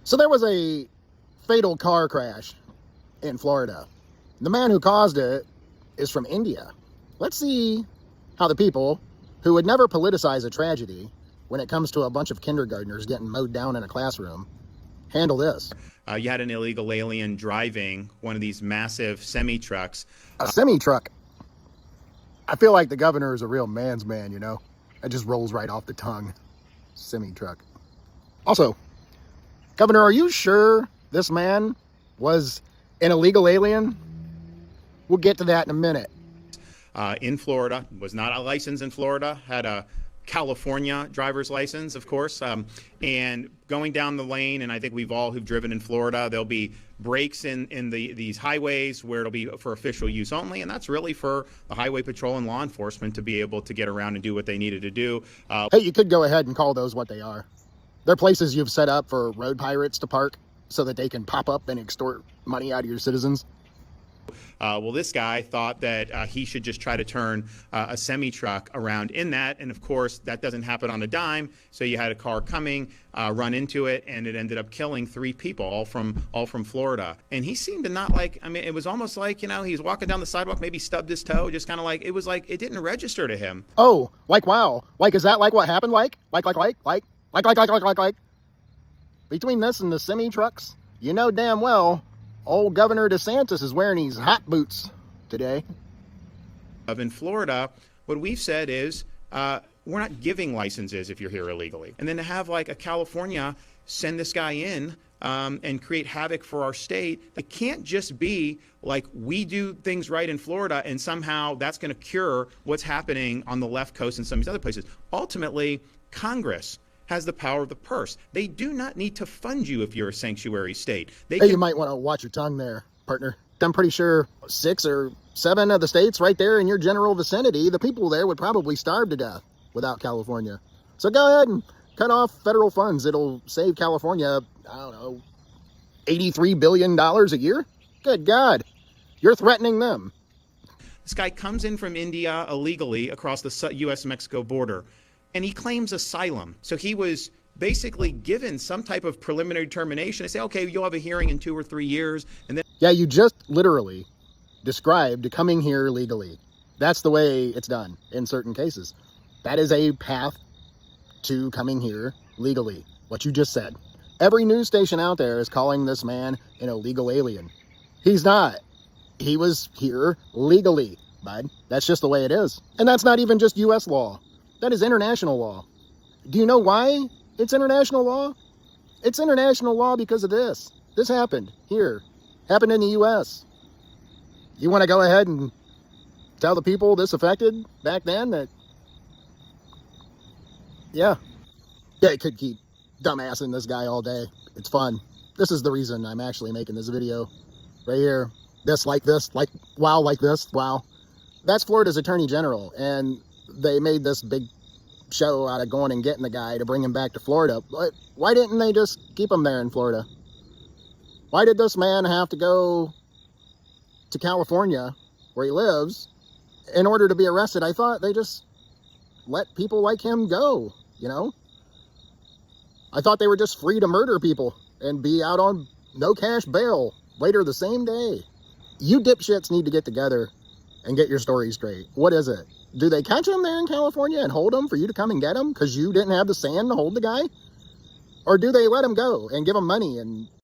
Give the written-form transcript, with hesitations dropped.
So there was a fatal car crash in Florida. The man who caused it is from India. Let's see how the people who would never politicize a tragedy when it comes to a bunch of kindergartners getting mowed down in a classroom handle this. You had an illegal alien driving one of these massive semi-trucks. A semi-truck. I feel like the governor is a real man's man, you know? It just rolls right off the tongue. Semi-truck. Also, Governor, are you sure this man was an illegal alien? We'll get to that in a minute. In Florida, was not a license in Florida, had a California driver's license, of course, and going down the lane, and I think we've all who've driven in Florida, there'll be breaks in these highways where it'll be for official use only, and that's really for the highway patrol and law enforcement to be able to get around and do what they needed to do. Hey, you could go ahead and call those what they are. They're places you've set up for road pirates to park so that they can pop up and extort money out of your citizens. Well, this guy thought that he should just try to turn a semi-truck around in that, and of course that doesn't happen on a dime. So you had a car coming, run into it, and it ended up killing 3 people, all from Florida. And he seemed to not like. I mean, it was almost like, you know, he was walking down the sidewalk, maybe stubbed his toe, just kind of like it was like it didn't register to him. Oh, like wow, like is that like what happened? Like between this and the semi-trucks, you know damn well. Old Governor DeSantis is wearing his hot boots today. In Florida, what we've said is we're not giving licenses if you're here illegally. And then to have like a California send this guy in and create havoc for our state, it can't just be like we do things right in Florida and somehow that's going to cure what's happening on the left coast and some of these other places. Ultimately, Congress has the power of the purse. They do not need to fund you if you're a sanctuary state. Hey, you might want to watch your tongue there, partner. I'm pretty sure 6 or 7 of the states right there in your general vicinity, the people there would probably starve to death without California. So go ahead and cut off federal funds. It'll save California, I don't know, $83 billion a year? Good God. You're threatening them. This guy comes in from India illegally across the U.S.-Mexico border, and he claims asylum. So he was basically given some type of preliminary determination. They say, okay, you'll have a hearing in 2 or 3 years. And then yeah, you just literally described coming here legally. That's the way it's done in certain cases. That is a path to coming here legally. What you just said. Every news station out there is calling this man an illegal alien. He's not. He was here legally, bud. That's just the way it is. And that's not even just U.S. law. That is international law. Do you know why it's international law? It's international law because of this. This happened here. Happened in the U.S. You want to go ahead and tell the people this affected back then that, yeah, you could keep dumbassing this guy all day. It's fun. This is the reason I'm actually making this video right here. This, like wow, like this, wow. That's Florida's Attorney General, and they made this big show out of going and getting the guy to bring him back to Florida. But why didn't they just keep him there in Florida? Why did this man have to go to California, where he lives, in order to be arrested? I thought they just let people like him go, you know? I thought they were just free to murder people and be out on no cash bail later the same day. You dipshits need to get together and get your story straight. What is it? Do they catch him there in California and hold him for you to come and get him because you didn't have the sand to hold the guy? Or do they let him go and give him money and